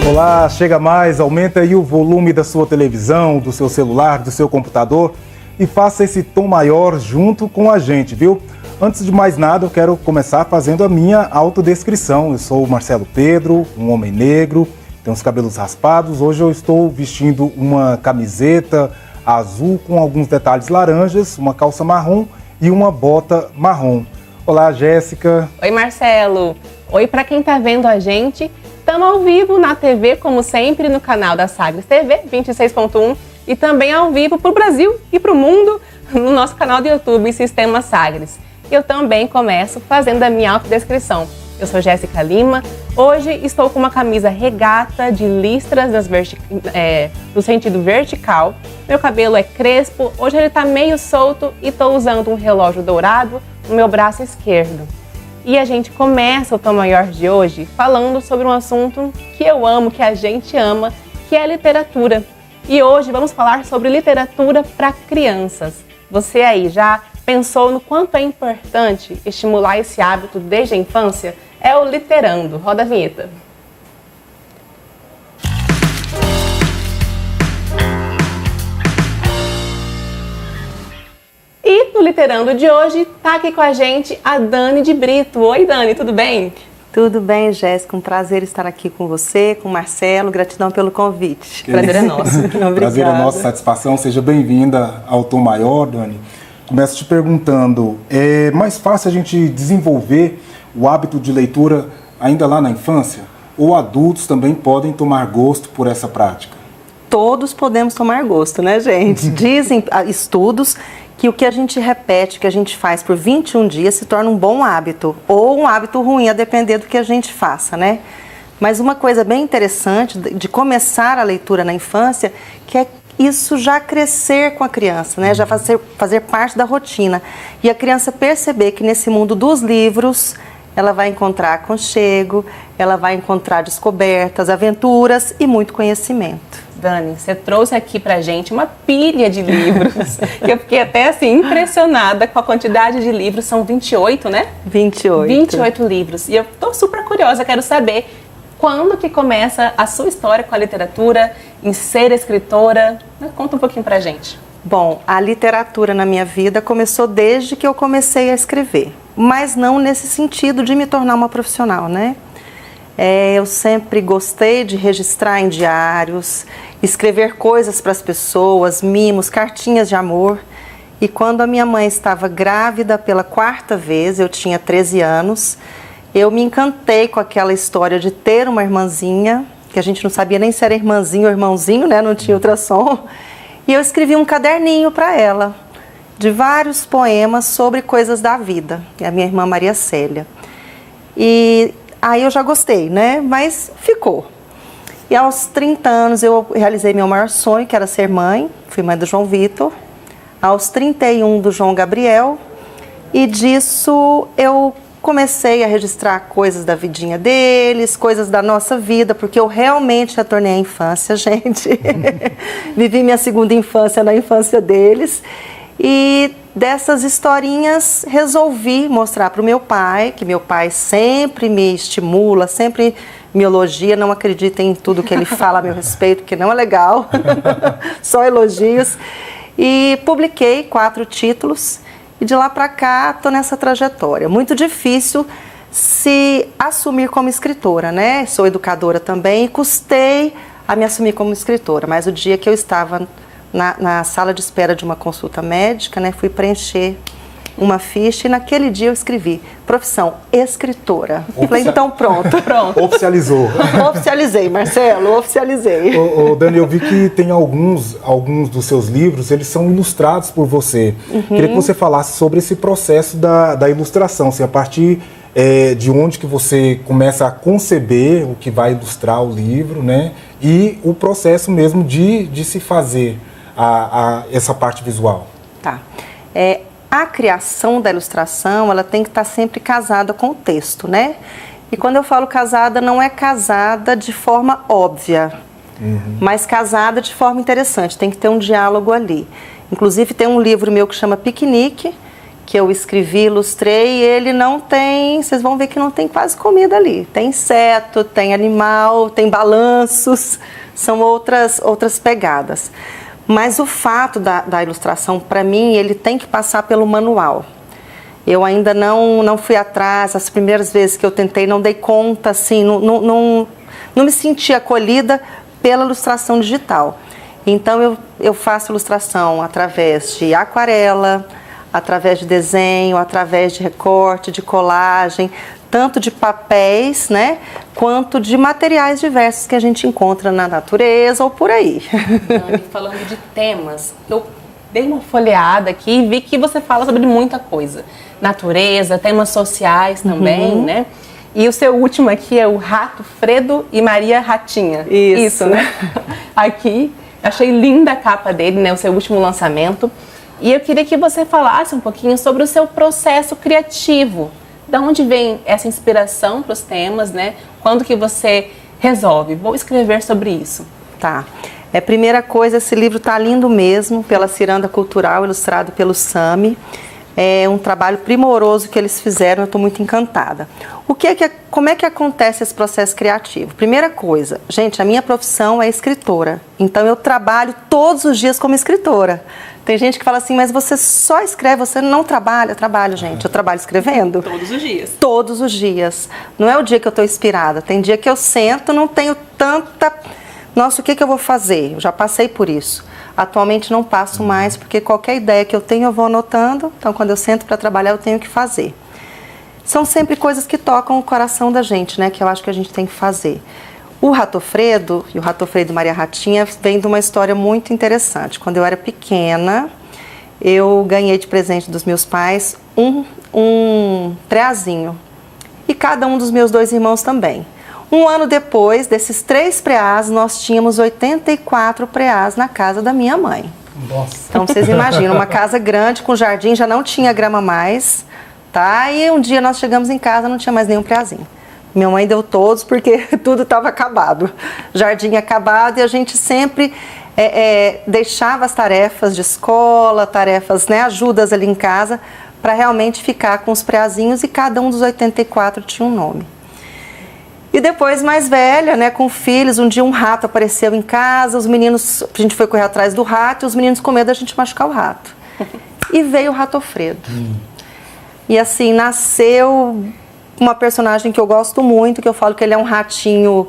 Olá, chega mais, aumenta aí o volume da sua televisão, do seu celular, do seu computador e faça esse tom maior junto com a gente, viu? Antes de mais nada, eu quero começar fazendo a minha autodescrição. Eu sou o Marcelo Pedro, um homem negro, tenho os cabelos raspados. Hoje eu estou vestindo uma camiseta azul com alguns detalhes laranjas, uma calça marrom e uma bota marrom. Olá, Jéssica. Oi, Marcelo. Oi para quem tá vendo a gente. Estamos ao vivo na TV, como sempre, no canal da Sagres TV 26.1 e também ao vivo para o Brasil e para o mundo no nosso canal do YouTube, Sistema Sagres. Eu também começo fazendo a minha autodescrição. Eu sou Jéssica Lima. Hoje estou com uma camisa regata de listras no sentido vertical. Meu cabelo é crespo, hoje ele está meio solto e estou usando um relógio dourado no meu braço esquerdo. E a gente começa o Tom Maior de hoje falando sobre um assunto que eu amo, que a gente ama, que é a literatura. E hoje vamos falar sobre literatura para crianças. Você aí já pensou no quanto é importante estimular esse hábito desde a infância? É o Literando. Roda a vinheta. E no Literando de hoje, tá aqui com a gente a Dani de Brito. Oi, Dani, tudo bem? Tudo bem, Jéssica. Um prazer estar aqui com você, com o Marcelo. Gratidão pelo convite. Prazer é nosso. Prazer é nosso, satisfação. Seja bem-vinda ao Tom Maior, Dani. Começo te perguntando, é mais fácil a gente desenvolver o hábito de leitura ainda lá na infância? Ou adultos também podem tomar gosto por essa prática? Todos podemos tomar gosto, né, gente? Dizem estudos que o que a gente repete, que a gente faz por 21 dias se torna um bom hábito ou um hábito ruim, a depender do que a gente faça, né? Mas uma coisa bem interessante de começar a leitura na infância, que é isso já crescer com a criança, né? Já fazer parte da rotina. E a criança perceber que nesse mundo dos livros, ela vai encontrar aconchego, ela vai encontrar descobertas, aventuras e muito conhecimento. Dani, você trouxe aqui pra gente uma pilha de livros. Eu fiquei até assim impressionada com a quantidade de livros. São 28, né? 28. 28 livros. E eu tô super curiosa, quero saber quando que começa a sua história com a literatura, em ser escritora. Conta um pouquinho pra gente. Bom, a literatura na minha vida começou desde que eu comecei a escrever. Mas não nesse sentido de me tornar uma profissional, né? Eu sempre gostei de registrar em diários, escrever coisas para as pessoas, mimos, cartinhas de amor. E quando a minha mãe estava grávida pela 4ª vez, eu tinha 13 anos, eu me encantei com aquela história de ter uma irmãzinha, que a gente não sabia nem se era irmãzinho ou irmãozinho, né? Não tinha ultrassom. E eu escrevi um caderninho para ela, de vários poemas sobre coisas da vida, a minha irmã Maria Célia. E aí eu já gostei, né? Mas ficou. E aos 30 anos eu realizei meu maior sonho, que era ser mãe. Fui mãe do João Vitor. Aos 31 do João Gabriel. E disso eu comecei a registrar coisas da vidinha deles, coisas da nossa vida, porque eu realmente retornei à infância, gente. Vivi minha segunda infância na infância deles. E dessas historinhas resolvi mostrar para o meu pai, que meu pai sempre me estimula, sempre me elogia, não acreditem em tudo que ele fala a meu respeito, que não é legal, só elogios. E publiquei 4 títulos e de lá para cá estou nessa trajetória. Muito difícil se assumir como escritora, né? Sou educadora também e custei a me assumir como escritora, mas o dia que eu estava na sala de espera de uma consulta médica, né, fui preencher uma ficha e naquele dia eu escrevi profissão escritora. Falei, então pronto. Oficializou. Oficializei, Marcelo, oficializei. Dani, eu vi que tem alguns dos seus livros, eles são ilustrados por você. Queria que você falasse sobre esse processo da ilustração, assim, a partir de onde que você começa a conceber o que vai ilustrar o livro, né? E o processo mesmo de se fazer essa parte visual. Tá. A criação da ilustração, ela tem que estar sempre casada com o texto, né? E quando eu falo casada, não é casada de forma óbvia, mas casada de forma interessante, tem que ter um diálogo ali. Inclusive tem um livro meu que chama Piquenique, que eu escrevi, ilustrei, ele não tem, vocês vão ver que não tem quase comida ali. Tem inseto, tem animal, tem balanços, são outras pegadas. Mas o fato da ilustração, para mim, ele tem que passar pelo manual. Eu ainda não fui atrás, as primeiras vezes que eu tentei, não dei conta, assim, não me senti acolhida pela ilustração digital. Então eu faço ilustração através de aquarela, através de desenho, através de recorte, de colagem, tanto de papéis, né, quanto de materiais diversos que a gente encontra na natureza ou por aí. Dani, falando de temas, eu dei uma folheada aqui e vi que você fala sobre muita coisa. Natureza, temas sociais também, né? E o seu último aqui é o Rato Fredo e Maria Ratinha. Isso, né? Aqui, achei linda a capa dele, né? O seu último lançamento. E eu queria que você falasse um pouquinho sobre o seu processo criativo. Da onde vem essa inspiração para os temas, né? Quando que você resolve? Vou escrever sobre isso. Tá. Primeira coisa, esse livro tá lindo mesmo, pela Ciranda Cultural, ilustrado pelo Sami. É um trabalho primoroso que eles fizeram, eu estou muito encantada. Como é que acontece esse processo criativo? Primeira coisa, gente, a minha profissão é escritora, então eu trabalho todos os dias como escritora. Tem gente que fala assim, mas você só escreve, você não trabalha? Eu trabalho, gente, eu trabalho escrevendo. Todos os dias. Todos os dias. Não é o dia que eu estou inspirada, tem dia que eu sento, não tenho tanta... Nossa, o que eu vou fazer? Eu já passei por isso. Atualmente não passo mais, porque qualquer ideia que eu tenho eu vou anotando, então quando eu sento para trabalhar eu tenho que fazer. São sempre coisas que tocam o coração da gente, né, que eu acho que a gente tem que fazer. O Rato Fredo e o Rato Fredo e Maria Ratinha vem de uma história muito interessante. Quando eu era pequena, eu ganhei de presente dos meus pais um preazinho, e cada um dos meus 2 irmãos também. Um ano depois desses 3 preás, nós tínhamos 84 preás na casa da minha mãe. Nossa. Então vocês imaginam, uma casa grande com jardim, já não tinha grama mais, tá? E um dia nós chegamos em casa, não tinha mais nenhum preazinho. Minha mãe deu todos porque tudo estava acabado. Jardim acabado, e a gente sempre deixava as tarefas de escola, tarefas, né, ajudas ali em casa, para realmente ficar com os preazinhos, e cada um dos 84 tinha um nome. E depois, mais velha, né, com filhos, um dia um rato apareceu em casa, os meninos, a gente foi correr atrás do rato, e os meninos com medo da gente machucar o rato. E veio o Rato Fredo. E assim, nasceu uma personagem que eu gosto muito, que eu falo que ele é um ratinho.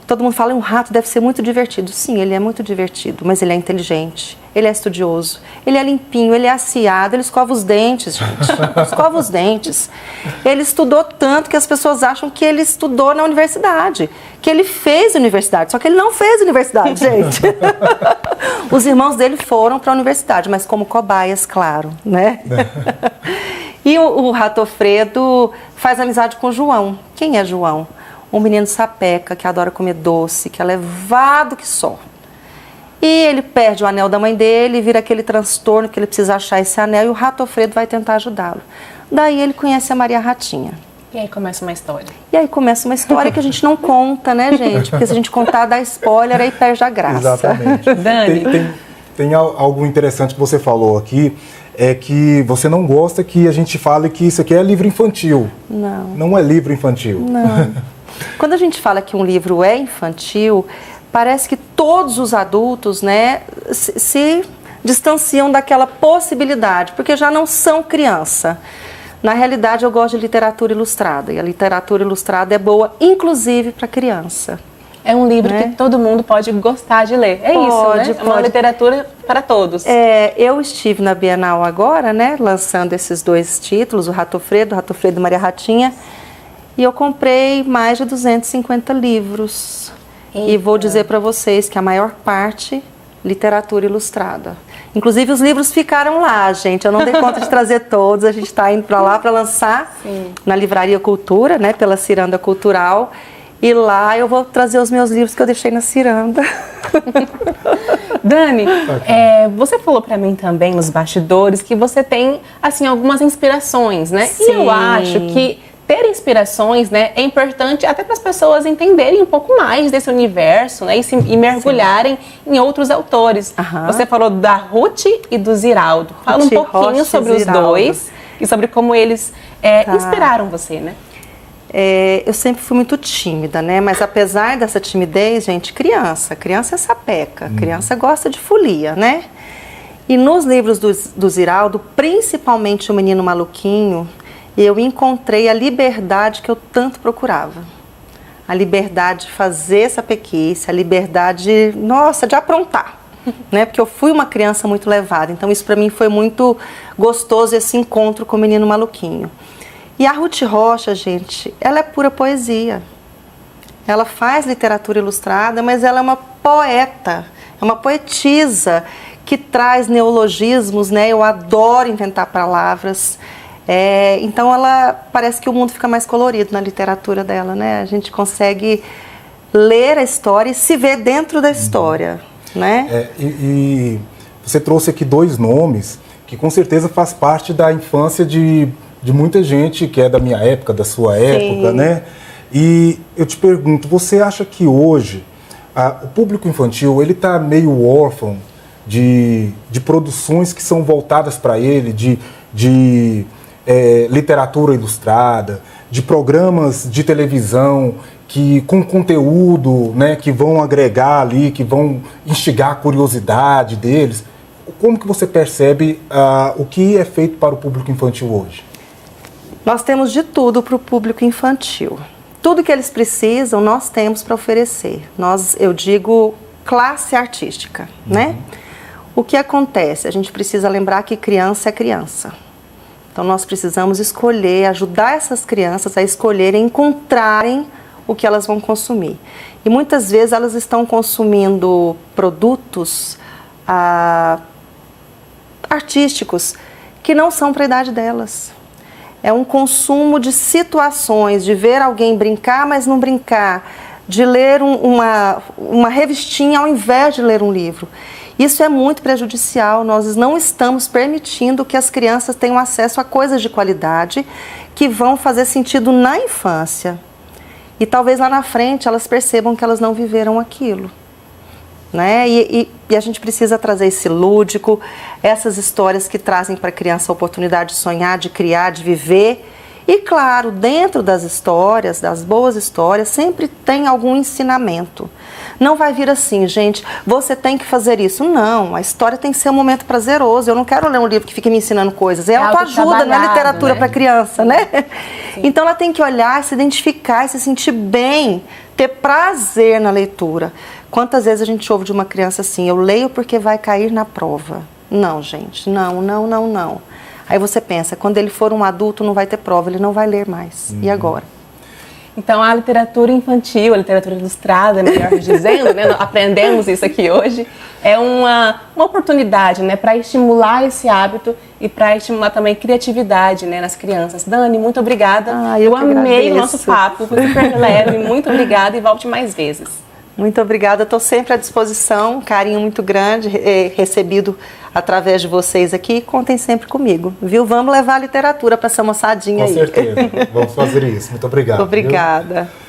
Todo mundo fala, um rato deve ser muito divertido. Sim, ele é muito divertido, mas ele é inteligente, ele é estudioso, ele é limpinho, ele é aciado, ele escova os dentes, gente. Escova os dentes. Ele estudou tanto que as pessoas acham que ele estudou na universidade, que ele fez universidade, só que ele não fez universidade, gente. Os irmãos dele foram para a universidade, mas como cobaias, claro, né? E o Rato Fredo faz amizade com o João. Quem é João? Um menino sapeca, que adora comer doce, que é levado que só. E ele perde o anel da mãe dele, vira aquele transtorno que ele precisa achar esse anel, e o Rato Fredo vai tentar ajudá-lo. Daí ele conhece a Maria Ratinha. E aí começa uma história. E aí começa uma história que a gente não conta, né, gente? Porque se a gente contar, dá spoiler, aí perde a graça. Exatamente. Dani. Tem algo interessante que você falou aqui, é que você não gosta que a gente fale que isso aqui é livro infantil. Não. Não é livro infantil. Não. Quando a gente fala que um livro é infantil, parece que todos os adultos, né, se distanciam daquela possibilidade, porque já não são criança. Na realidade, eu gosto de literatura ilustrada, e a literatura ilustrada é boa, inclusive para criança. É um livro, né, que todo mundo pode gostar de ler. É isso, né? É uma literatura para todos. Eu estive na Bienal agora, né, lançando esses 2 títulos, o Rato Fredo e Maria Ratinha, e eu comprei mais de 250 livros. Eita. E vou dizer para vocês que a maior parte, literatura ilustrada. Inclusive os livros ficaram lá, gente. Eu não dei conta de trazer todos. A gente está indo para lá para lançar na Livraria Cultura, né, pela Ciranda Cultural. E lá eu vou trazer os meus livros que eu deixei na Ciranda. Dani, você falou para mim também nos bastidores que você tem assim algumas inspirações, né? Sim. E eu acho que ter inspirações, né, é importante até para as pessoas entenderem um pouco mais desse universo, né, e mergulharem em outros autores. Você falou da Ruth e do Ziraldo. Fala um pouquinho sobre os dois e sobre como eles inspiraram você, né? Eu sempre fui muito tímida, né? Mas apesar dessa timidez, gente, criança é sapeca, criança gosta de folia, né? E nos livros do Ziraldo, principalmente O Menino Maluquinho, eu encontrei a liberdade que eu tanto procurava. A liberdade de fazer essa pequice, a liberdade, nossa, de aprontar, né? Porque eu fui uma criança muito levada, então isso para mim foi muito gostoso, esse encontro com o Menino Maluquinho. E a Ruth Rocha, gente, ela é pura poesia. Ela faz literatura ilustrada, mas ela é uma poeta, é uma poetisa que traz neologismos, né? Eu adoro inventar palavras. Então ela parece que o mundo fica mais colorido na literatura dela, né? A gente consegue ler a história e se ver dentro da história, né? E você trouxe aqui 2 nomes que com certeza faz parte da infância de muita gente que é da minha época, da sua época, né? E eu te pergunto, você acha que hoje o público infantil ele está meio órfão de produções que são voltadas para ele, de literatura ilustrada, de programas de televisão com conteúdo, né, que vão agregar ali, que vão instigar a curiosidade deles? Como que você percebe o que é feito para o público infantil hoje? Nós temos de tudo para o público infantil. Tudo que eles precisam, nós temos para oferecer. Eu digo classe artística, né? O que acontece? A gente precisa lembrar que criança é criança. Então nós precisamos escolher, ajudar essas crianças a escolherem, encontrarem o que elas vão consumir. E muitas vezes elas estão consumindo produtos artísticos que não são para a idade delas. É um consumo de situações, de ver alguém brincar, mas não brincar, de ler uma revistinha ao invés de ler um livro. Isso é muito prejudicial, nós não estamos permitindo que as crianças tenham acesso a coisas de qualidade que vão fazer sentido na infância. E talvez lá na frente elas percebam que elas não viveram aquilo. Né? E a gente precisa trazer esse lúdico, essas histórias que trazem para a criança a oportunidade de sonhar, de criar, de viver. E claro, dentro das histórias, das boas histórias, sempre tem algum ensinamento. Não vai vir assim, gente, você tem que fazer isso. Não, a história tem que ser um momento prazeroso. Eu não quero ler um livro que fique me ensinando coisas. É autoajuda, não é literatura, né? Para criança, né? Sim. Então ela tem que olhar, se identificar, se sentir bem, ter prazer na leitura. Quantas vezes a gente ouve de uma criança assim, eu leio porque vai cair na prova. Não, gente, não. Aí você pensa, quando ele for um adulto não vai ter prova, ele não vai ler mais. E agora? Então a literatura infantil, a literatura ilustrada, melhor dizendo, né, aprendemos isso aqui hoje, é uma oportunidade, né, para estimular esse hábito e para estimular também criatividade, né, nas crianças. Dani, muito obrigada. Eu amei o nosso papo, foi super leve, muito obrigada e volte mais vezes. Muito obrigada, estou sempre à disposição, um carinho muito grande recebido através de vocês aqui, contem sempre comigo, viu? Vamos levar a literatura para essa moçadinha aí. Com certeza, vamos fazer isso, muito obrigado. Obrigada. Viu?